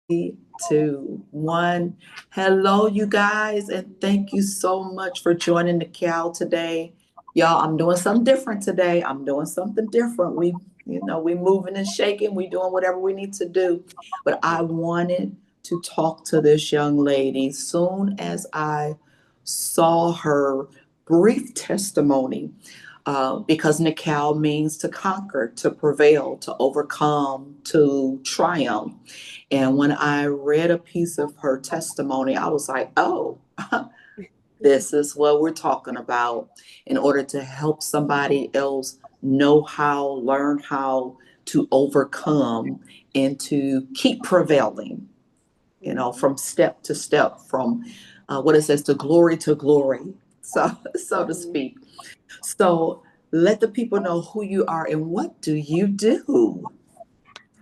Two, one. Hello, you guys, and thank you so much for joining the Cal today. Y'all, I'm doing something different today. I'm doing something different. We moving and shaking. We doing whatever we need to do. But I wanted to talk to this young lady soon as I saw her brief testimony because Nikal means to conquer, to prevail, to overcome, to triumph. And when I read a piece of her testimony, I was like, oh, this is what we're talking about in order to help somebody else know how, learn how to overcome and to keep prevailing, from step to step, from what it says to glory, so to speak. So let the people know who you are and what do you do.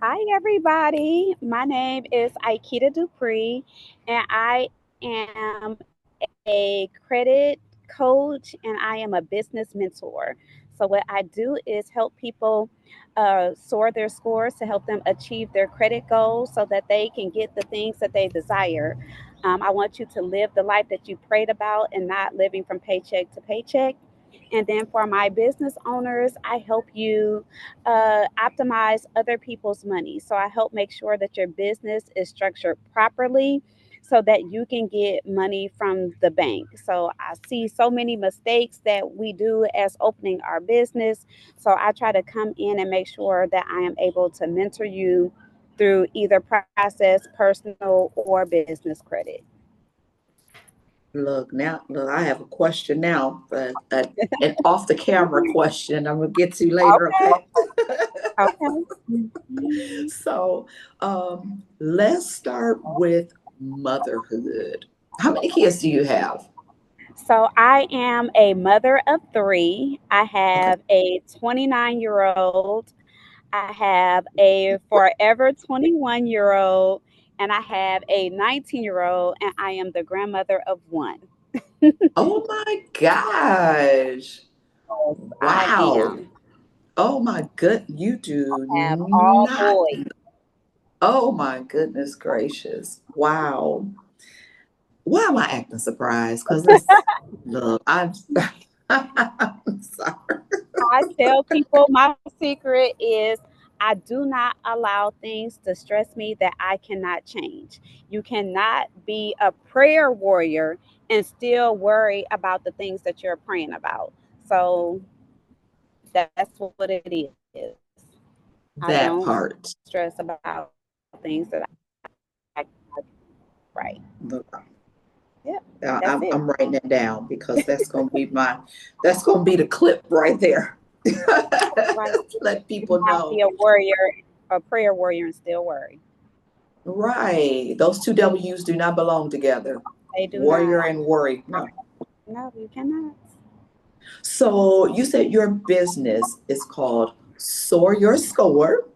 Hi, everybody. My name is Iketta Dupree, and I am a credit coach and I am a business mentor. So, what I do is help people soar their scores to help them achieve their credit goals so that they can get the things that they desire. I want you to live the life that you prayed about and not living from paycheck to paycheck. And then for my business owners, I help you optimize other people's money. So I help make sure that your business is structured properly so that you can get money from the bank. So I see so many mistakes that we do as opening our business. So I try to come in and make sure that I am able to mentor you through either process, personal, or business credit. Look, I have a question now, but an off the camera question I'm gonna get to later, okay? Okay. Okay. So, let's start with motherhood. How many kids do you have? So I am a mother of three. I Okay. have a 29-year-old, I have a forever 21-year-old, and I have a 19-year-old, and I am the grandmother of one. Oh my gosh. Yes, I Wow. am. Oh my good. You do I have all not. boys. Oh my goodness gracious. Wow. Why am I acting surprised? Because look, I'm sorry. I tell people my secret is I do not allow things to stress me that I cannot change. You cannot be a prayer warrior and still worry about the things that you're praying about. So that's what it is. I don't stress That about part. things that I right. Look, Yep, that's it. I'm writing it down because that's gonna be the clip right there. Right. Let You people cannot be know. a warrior, a prayer warrior, and still worry. Right. Those two W's do not belong together. They do Warrior not. and worry. No. No, you cannot. So you said your business is called Soar Your Score.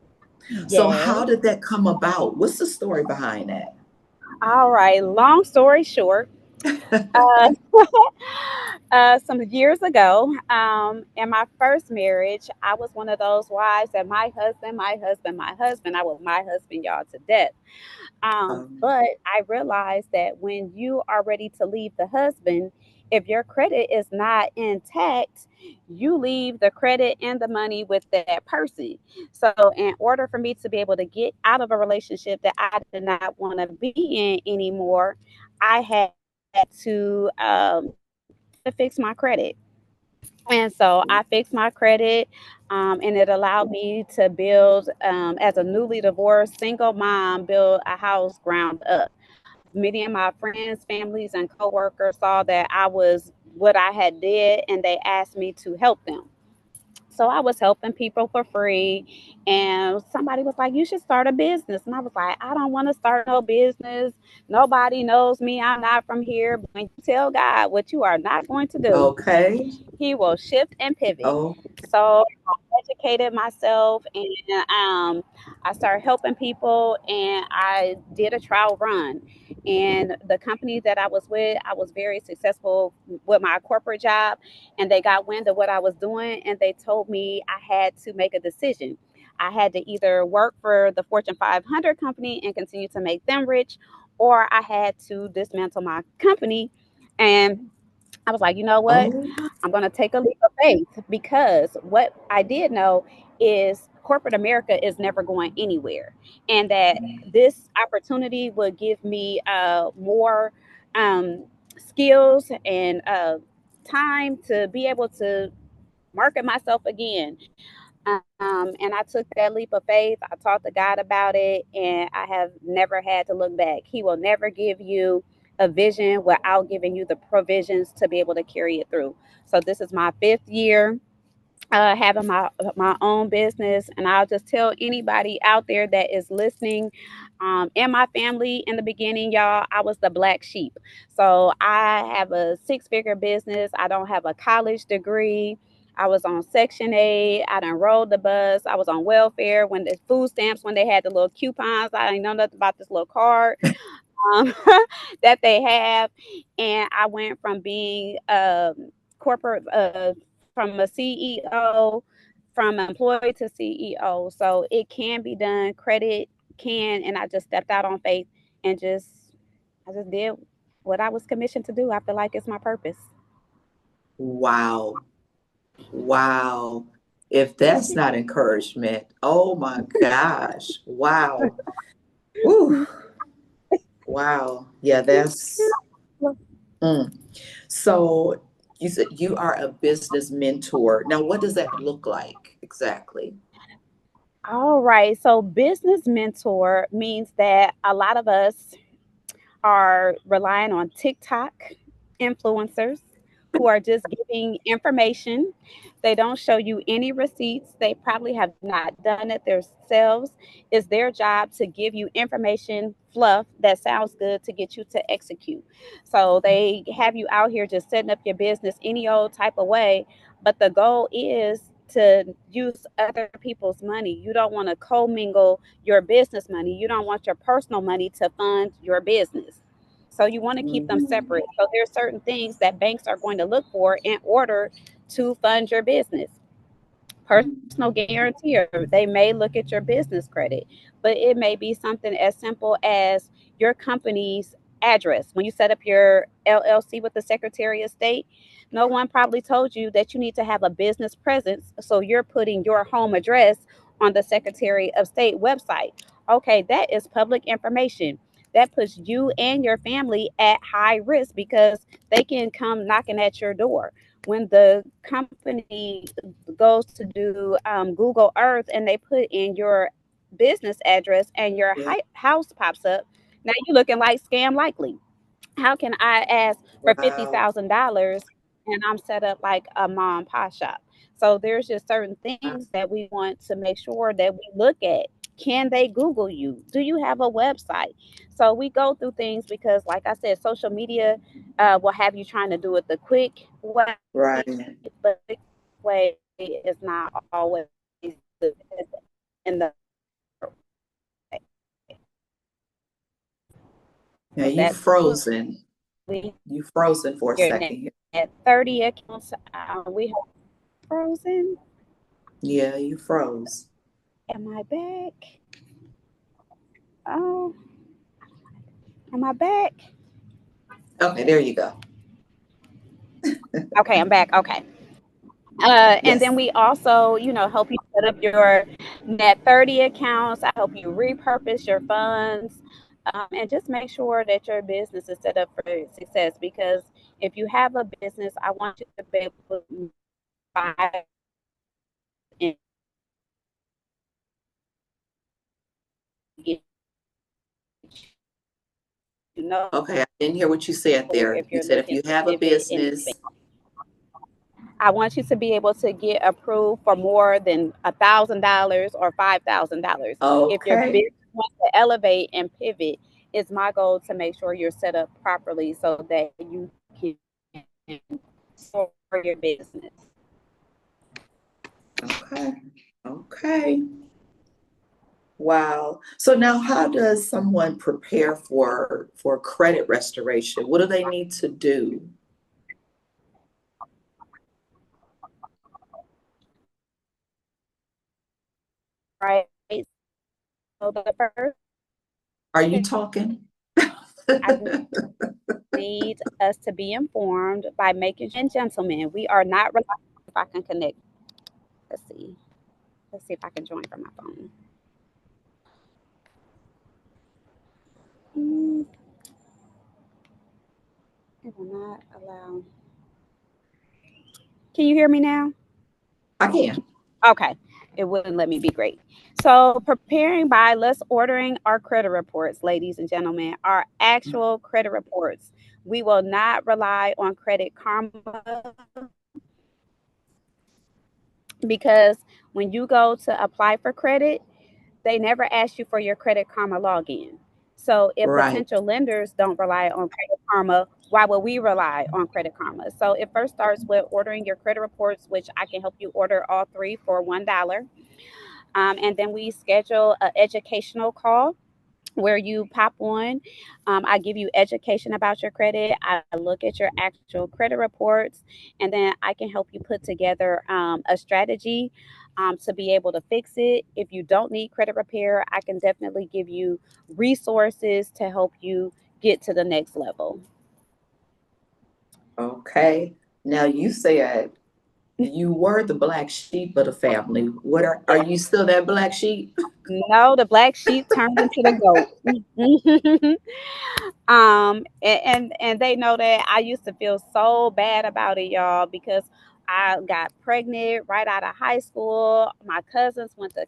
So how Yes. did that come about? What's the story behind that? All right. Long story short, uh, some years ago, in my first marriage, I was one of those wives that my husband, my husband, my husband, I was my husband, y'all, to death. Um, But I realized that when you are ready to leave the husband, if your credit is not intact, you leave the credit and the money with that person. So, in order for me to be able to get out of a relationship that I did not want to be in anymore, I had to fix my credit. And so I fixed my credit, and it allowed me to build, as a newly divorced single mom, build a house ground up. Many of my friends, families, and coworkers saw that I was what I had did, and they asked me to help them. So I was helping people for free, and somebody was like, "You should start a business." And I was like, "I don't want to start no business. Nobody knows me. I'm not from here." But when you tell God what you are not going to do, okay. He will shift and pivot. Oh, So I educated myself, and I started helping people, and I did a trial run. And the company that I was with, I was very successful with my corporate job, and they got wind of what I was doing, and they told me I had to make a decision. I had to either work for the Fortune 500 company and continue to make them rich, or I had to dismantle my company. And I was like, you know what? Oh, I'm going to take a leap of faith, because what I did know is corporate America is never going anywhere. And that this opportunity would give me more um, skills and time to be able to market myself again. And I took that leap of faith. I talked to God about it, and I have never had to look back. He will never give you a vision without giving you the provisions to be able to carry it through. So this is my 5th year having my own business, and I'll just tell anybody out there that is listening. And my family in the beginning, y'all, I was the black sheep. So I have a 6-figure business. I don't have a college degree. I was on Section 8. I done rode the bus. I was on welfare when the food stamps, when they had the little coupons. I didn't know nothing about this little card um, that they have. And I went from being corporate, from a CEO, from employee to CEO. So it can be done. Credit can. And I just stepped out on faith and I just did what I was commissioned to do. I feel like it's my purpose. wow. Wow. If that's not encouragement, oh my gosh. Wow. Whew. Wow. Yeah, that's mm. So you said you are a business mentor. Now, what does that look like exactly? All right. So business mentor means that a lot of us are relying on TikTok influencers who are just giving information. They don't show you any receipts. They probably have not done it themselves. It's their job to give you information fluff that sounds good to get you to execute. So they have you out here just setting up your business any old type of way, but the goal is to use other people's money. You don't want to commingle your business money. You don't want your personal money to fund your business. So you want to keep them Mhm. separate. So there's certain things that banks are going to look for in order to fund your business. Personal guarantor, they may look at your business credit, but it may be something as simple as your company's address. When you set up your LLC with the Secretary of State, no one probably told you that you need to have a business presence. So you're putting your home address on the Secretary of State website. Okay, that is public information. That puts you and your family at high risk because they can come knocking at your door. When the company goes to do Google Earth and they put in your business address and your Yeah. house pops up, now you're looking like scam likely. How can I ask for Wow. $50,000 and I'm set up like a mom and pop shop? So there's just certain things that we want to make sure that we look at. Can they Google you? Do you have a website? So we go through things because, like I said, social media will have you trying to do it the quick way, Right. but the way is not always the, in the Now so you that's frozen. we You frozen for a your net second here. 30 accounts. We have frozen. Yeah, you froze. Am I back? Oh, am I back? Okay, there you go. Okay, I'm back. Okay. And then Yes. we also, help you set up your net 30 accounts. I help you repurpose your funds, and just make sure that your business is set up for success. Because if you have a business, I want you to be able to buy and get, Okay, I didn't hear what you said there. if You you're said if looking you to have a pivot and business, expand. I want you to be able to get approved for more than $1,000 or $5,000. If your okay. business wants to elevate and pivot, it's my goal to make sure you're set up properly so that you can for your business. Okay. Okay. Wow. So now how does someone prepare for credit restoration? What do they need to do? right? So the first Are you thing talking? I need us to be informed by making sure, and gentlemen, we are not relying if I can connect. Let's see. Let's see if I can join from my phone. Mm, it will not allow. Can you hear me now? I can. Okay. It wouldn't let me be great. So preparing by let's ordering our credit reports, ladies and gentlemen, our actual credit reports. We will not rely on Credit Karma because when you go to apply for credit, they never ask you for your Credit Karma login. So if Right. potential lenders don't rely on Credit Karma, why would we rely on Credit Karma? So it first starts with ordering your credit reports, which I can help you order all three for $1. And then we schedule an educational call where you pop on. I give you education about your credit. I look at your actual credit reports, and then I can help you put together a strategy to be able to fix it. If you don't need credit repair, I can definitely give you resources to help you get to the next level. Okay. Now you said you were the black sheep of the family. What are you still that black sheep? No, the black sheep turned into the goat. And they know that I used to feel so bad about it, y'all, because I got pregnant right out of high school. My cousins went to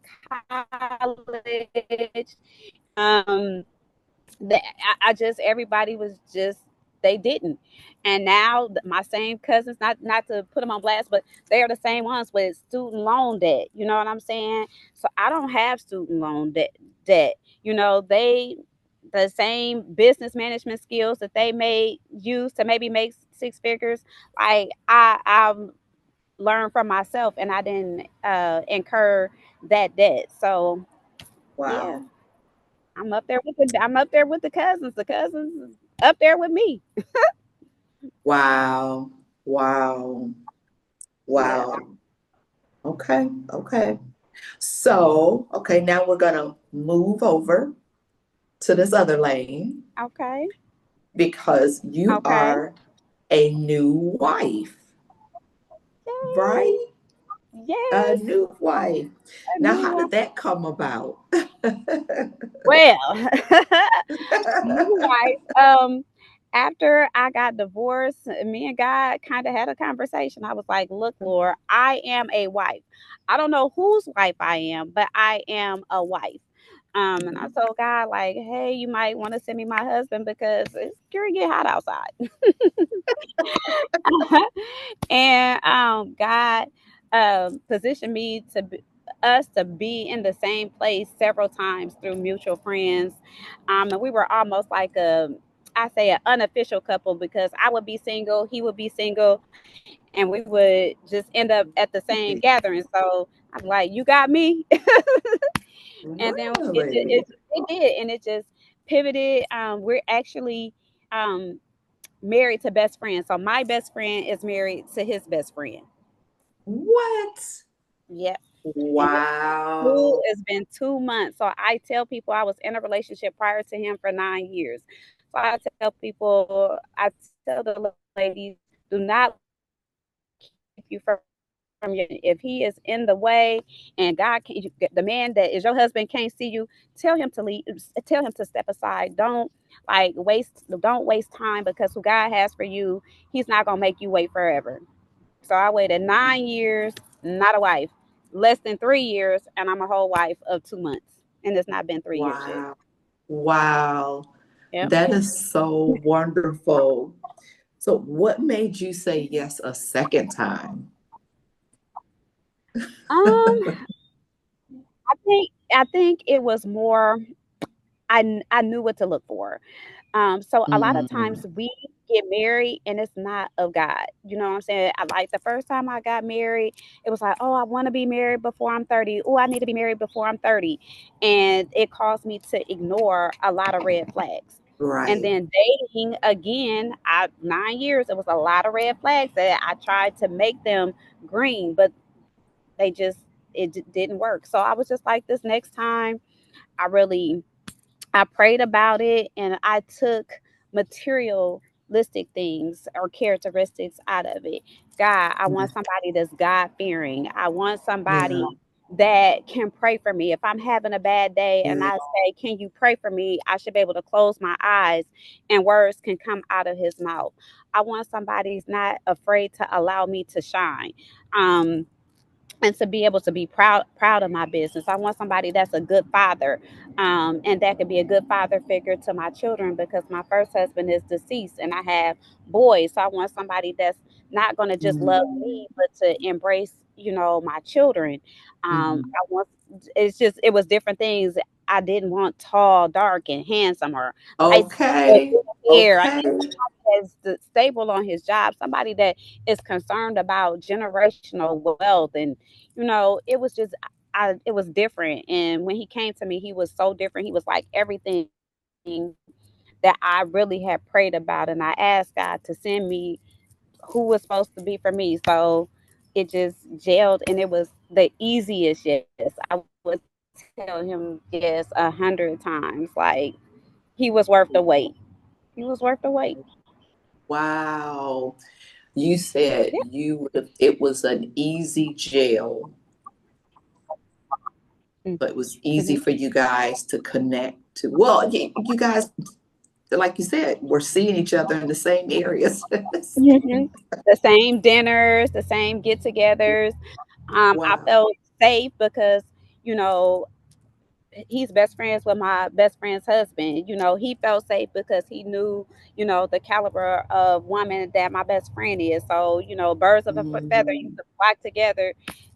college. Um, I just everybody was just they didn't, and now my same cousins, not to put them on blast, but they are the same ones with student loan debt. You know what I'm saying? So I don't have student loan debt. You know, they the same business management skills that they may use to maybe make six figures. Like I learned from myself, and I didn't incur that debt. So yeah. Wow. I'm up there with the cousins. The cousins up there with me. Wow. Wow. Yeah. Wow. Okay. Okay. So, okay, now we're gonna move over to this other lane Okay. because you Okay. are a new wife, Yay. right? A Yes. new wife. A Now, new how one. did that come about? Well, new wife. After I got divorced, me and God kind of had a conversation. I was like, "Look, Lord, I am a wife. I don't know whose wife I am, but I am a wife." And I told God, like, "Hey, you might want to send me my husband because it's gonna get hot outside." And God positioned me us to be in the same place several times through mutual friends, and we were almost like I say an unofficial couple because I would be single, he would be single, and we would just end up at the same gathering. So I'm like, "You got me," and then Really? it did, and it just pivoted. We're actually um, married to best friends. So my best friend is married to his best friend. What? Yep. And Wow. it's been 2 months. So I tell people I was in a relationship prior to him for 9 years. So I tell people, I tell the ladies, do not keep you from your. If he is in the way and God can, the man that is your husband can't see you, tell him to leave. Tell him to step aside. Don't waste time because who God has for you, He's not gonna make you wait forever. So I waited 9 years, not a wife. Less than 3 years, and I'm a whole wife of 2 months. And it's not been 3 years yet. Wow. Wow. Yep. That is so wonderful. So, what made you say yes a second time? Um, I think it was more. I knew what to look for. So a lot of Mm, times we get married and it's not of God. You know what I'm saying? I like the first time I got married, it was like, oh, I want to be married before I'm 30. Oh, I need to be married before I'm 30. And it caused me to ignore a lot of red flags. And right. then dating again, 9 years, it was a lot of red flags that I tried to make them green, but they just didn't work. So I was just like, this next time, I really I prayed about it and I took materialistic things or characteristics out of it. God, I want somebody that's God fearing. I want somebody Yeah. that can pray for me. If I'm having a bad day and Yeah. I say, can you pray for me? I should be able to close my eyes and words can come out of his mouth. I want somebody who's not afraid to allow me to shine. Um, and to be able to be proud of my business. I want somebody that's a good father, and that could be a good father figure to my children because my first husband is deceased and I have boys. So I want somebody that's not going to just love Mm. me, but to embrace, my children. Mhm. I want it was different things. I didn't want tall, dark, and handsome or light skin with Okay. good hair. I Okay. need somebody that's stable on his job, somebody that is concerned about generational wealth. And it was just it was different. And when he came to me, he was so different. He was like everything that I really had prayed about. And I asked God to send me who was supposed to be for me. So it just gelled and it was the easiest yes. I would tell him yes 100 times. Like he was worth the wait. He was worth the wait. Wow. You said Yeah. it was an easy jail, but it was Mm-hmm. easy for you guys to connect to. Well, you guys, like you said, were seeing each other in the same areas. Hmm. The same dinners, the same get-togethers. I Wow. felt safe because you know he's best friends with my best friend's husband. He felt safe because he knew, the caliber of woman that my best friend is. So, birds of a feather used Mhm. to flock together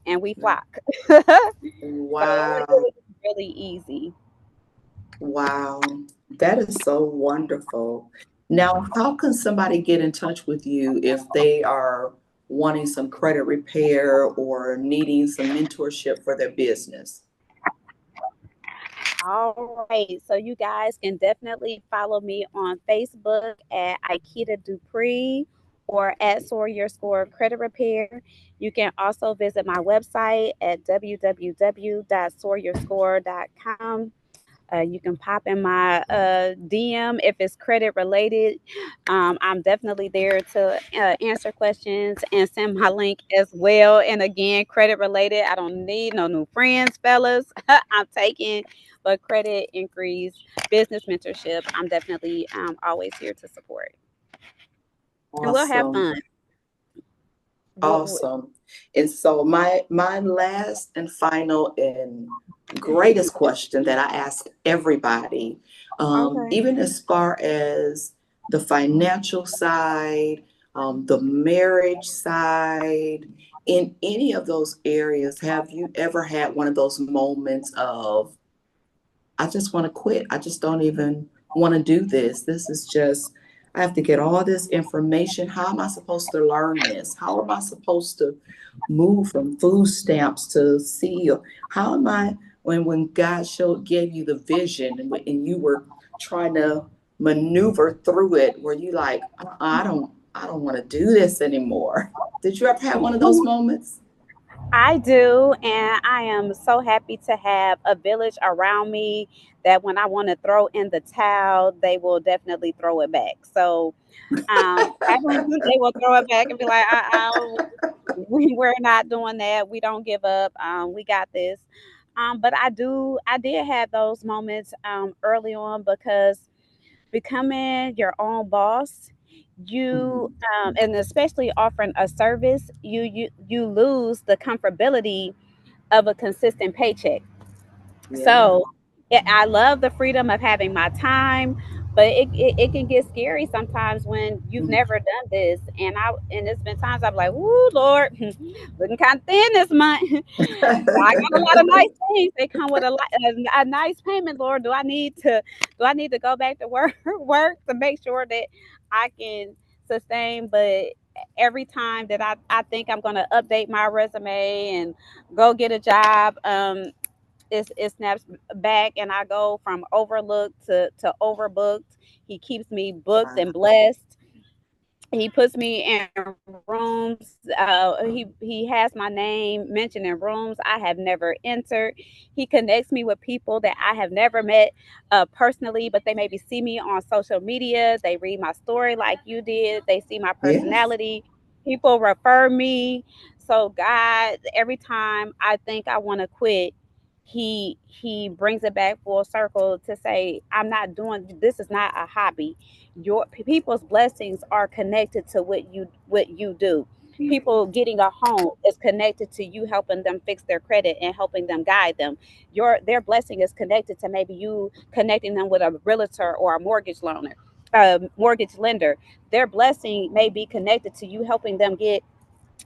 and we flock. So it Wow. was really easy. Wow. That is so wonderful. Now, how can somebody get in touch with you if they are wanting some credit repair or needing some mentorship for their business? All right. So you guys can definitely follow me on Facebook at Iketta Dupree or at Sawyer Score Credit Repair. You can also visit my website at www.sawyerscore.com. You can pop in my DM if it's credit related. I'm definitely there to answer questions and send my link as well. And again, credit related. I don't need no new friends, fellas. I'm taking but credit increase, business mentorship. I'm definitely always here to support, and we'll have Awesome. fun. We'll, Awesome. And so my last and final and greatest question that I ask everybody, okay. even as far as the financial side, the marriage side, in any of those areas, have you ever had one of those moments of I just want to quit. I just don't even want to do this. This is just, I have to get all this information. How am I supposed to learn this? How am I supposed to move from food stamps to CEO? How am I, when God gave you the vision and you were trying to maneuver through it, were you like, I don't want to do this anymore? Did you ever have one of those moments? I do, and I am so happy to have a village around me that when I want to throw in the towel, they will definitely throw it back. So, they will throw it back and be like, we're not doing that. We don't give up. We got this. But I did have those moments early on because becoming your own boss, you Mhm. and especially offering a service, you lose the comfortability of a consistent paycheck. Yeah. So I love the freedom of having my time, but it can get scary sometimes when you've Mhm. never done this. And it's been times I'm like, "Ooh, Lord, looking kind of thin this month." I got a lot of nice things. They come with a nice payment, Lord. Do I need to go back to work work to make sure that I can sustain? But every time that I think I'm going to update my resume and go get a job, it snaps back and I go from overlooked to overbooked. He keeps me booked and blessed. He puts me in rooms. He has my name mentioned in rooms I have never entered. He connects me with people that I have never met personally, but they maybe see me on social media. They read my story like you did. They see my Yes. personality. People refer me. So God, every time I think I want to quit, he brings it back full circle to say, I'm not doing this. Is not a hobby. Your people's blessings are connected to what you do. People getting a home is connected to you helping them fix their credit and helping them guide them. Their blessing is connected to maybe you connecting them with a realtor or a mortgage loaner, a mortgage lender. Their blessing may be connected to you helping them get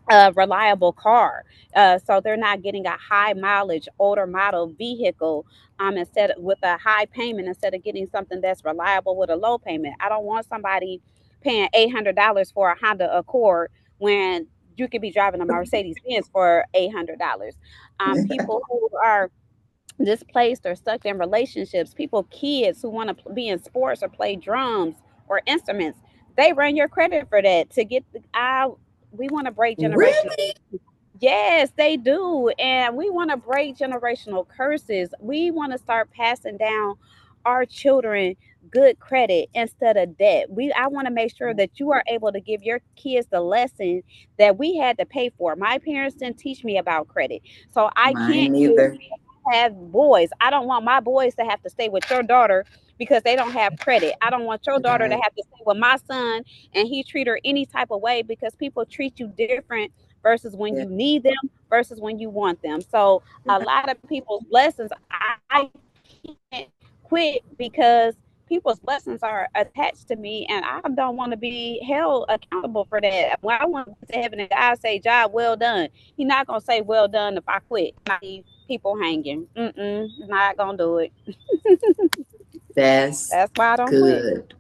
a reliable car. So they're not getting a high mileage, older model vehicle instead with a high payment instead of getting something that's reliable with a low payment. I don't want somebody paying $800 for a Honda Accord when you could be driving a Mercedes Benz for $800. People who are displaced or stuck in relationships, people, kids who want to be in sports or play drums or instruments, they run your credit for that to get the, we want to break generational. Really? Yes, they do. And we want to break generational curses. We want to start passing down our children good credit instead of debt. I want to make sure that you are able to give your kids the lesson that we had to pay for. My parents didn't teach me about credit. So I Mine can't neither. have boys. I don't want my boys to have to stay with your daughter because they don't have credit. I don't want your daughter to Right. have to stay with my son and he treat her any type of way because people treat you different versus when Yeah. you need them versus when you want them. So a lot of people's blessings, I can't quit because people's blessings are attached to me and I don't want to be held accountable for that. When I want to get to heaven and God say, job well done, He's not gonna say well done if I quit. I leave people hanging. Not gonna do it. That's That's why I don't quit. good.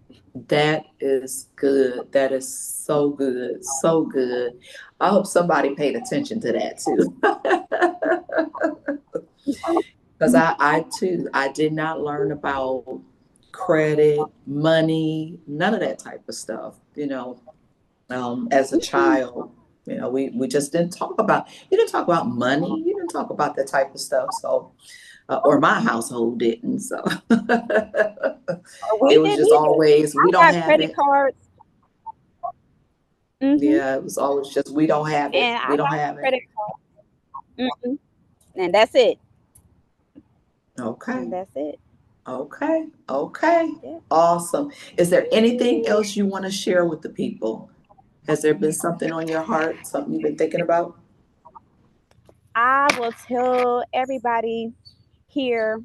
That is good. That is so good. So good. I hope somebody paid attention to that too. Because I too, I did not learn about credit, money, none of that type of stuff, as a child. We just didn't talk about, you didn't talk about money, you didn't talk about that type of stuff. So, or my household didn't. So We it was didn't just either. always, we I don't got have credit it. cards. hmm Yeah, it was always just, we don't have it. And I We don't got have it. credit cards. And that's it. Okay. And that's it. Okay. Okay. Yeah. Awesome. Is there anything else you want to share with the people? Has there been something on your heart, something you've been thinking about? I will tell everybody here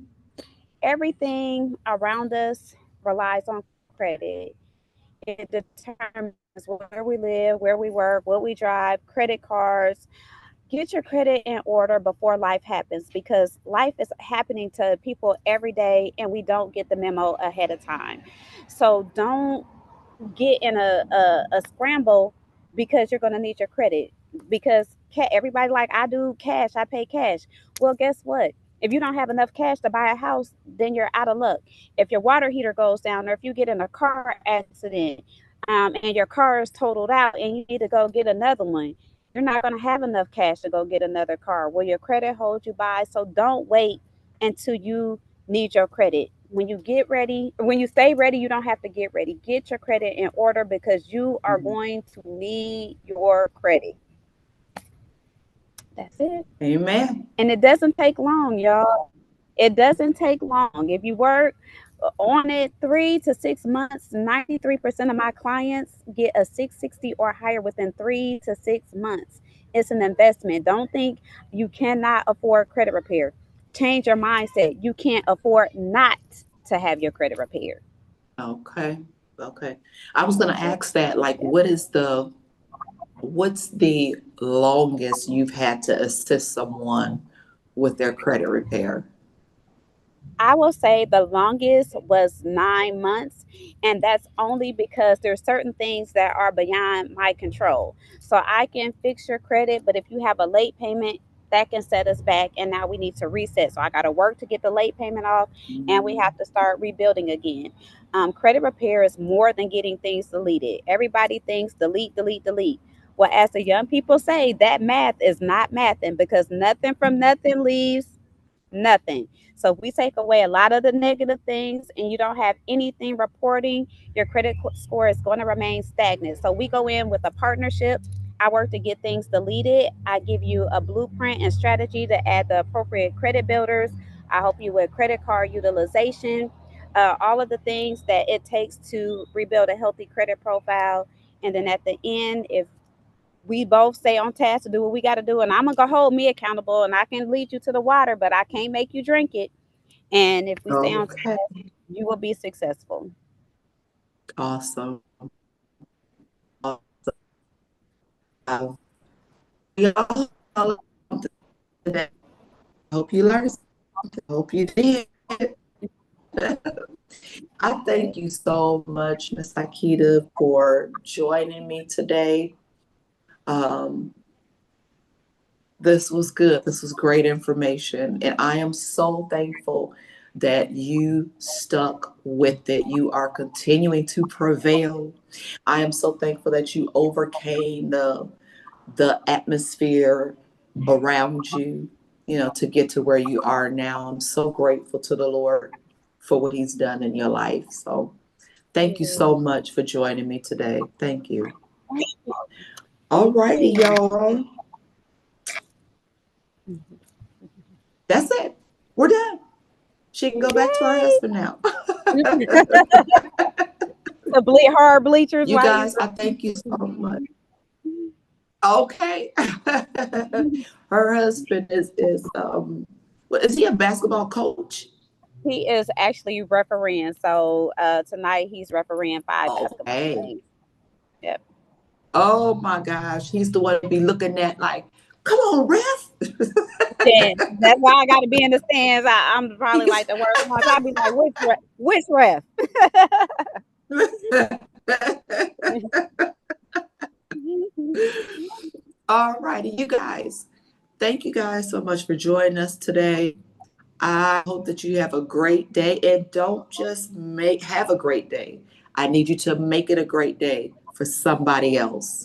everything around us relies on credit. It determines where we live, where we work, what we drive, credit cards. Get your credit in order before life happens because life is happening to people every day and we don't get the memo ahead of time. So don't get in a scramble because you're going to need your credit because everybody like I do cash, I pay cash. Well, guess what, if you don't have enough cash to buy a house, then you're out of luck. If your water heater goes down or if you get in a car accident and your car is totaled out and you need to go get another one, you're not going to have enough cash to go get another car. Will your credit hold you by? So don't wait until you need your credit. When you get ready, when you stay ready, you don't have to get ready. Get your credit in order because you are Mhm. going to need your credit. That's it. Amen. And it doesn't take long, y'all. It doesn't take long. If you work on it 3 to 6 months, 93% of my clients get a 660 or higher within 3 to 6 months. It's an investment. Don't think you cannot afford credit repair. Change your mindset. You can't afford not to have your credit repaired. Okay. Okay. I was going to That's it. ask that, like, Yep. what's the longest you've had to assist someone with their credit repair? I will say the longest was 9 months, and that's only because there's certain things that are beyond my control. So I can fix your credit, but if you have a late payment, that can set us back, and now we need to reset. So I got to work to get the late payment off, and we have to start rebuilding again. Credit repair is more than getting things deleted. Everybody thinks delete, delete, delete. Well, as the young people say, that math is not mathing, because nothing from nothing leaves nothing. So if we take away a lot of the negative things and you don't have anything reporting, your credit score is going to remain stagnant. So we go in with a partnership. I work to get things deleted. I give you a blueprint and strategy to add the appropriate credit builders. I help you with credit card utilization, all of the things that it takes to rebuild a healthy credit profile. And then at the end, if we both stay on task to do what we got to do, and I'm gonna hold me accountable, and I can lead you to the water, but I can't make you drink it. And if we stay on Okay. task, you will be successful. Awesome. Wow. We all learned something today. I hope you learned something. I hope you did. I thank you so much, Miss Akita, for joining me today. Um, this was good. This was great information. And I am so thankful that you stuck with it. You are continuing to prevail. I am so thankful that you overcame the atmosphere around you, to get to where you are now. I'm so grateful to the Lord for what He's done in your life. So thank you so much for joining me today. Thank you. All righty, y'all. That's it. We're done. She can go back to her Yay! husband now. The hard bleachers You while he's guys, I thank you so much. Okay. Her husband is he a basketball coach? he is actually refereeing. So tonight he's refereeing 5 basketball Okay. games. Yep. Oh my gosh. He's the one to be looking at like, come on, ref. Then that's why I got to be in the stands. I'm probably like the worst one. I'll be like, which ref? All righty, you guys. Thank you guys so much for joining us today. I hope that you have a great day, and don't just have a great day. I need you to make it a great day for somebody else.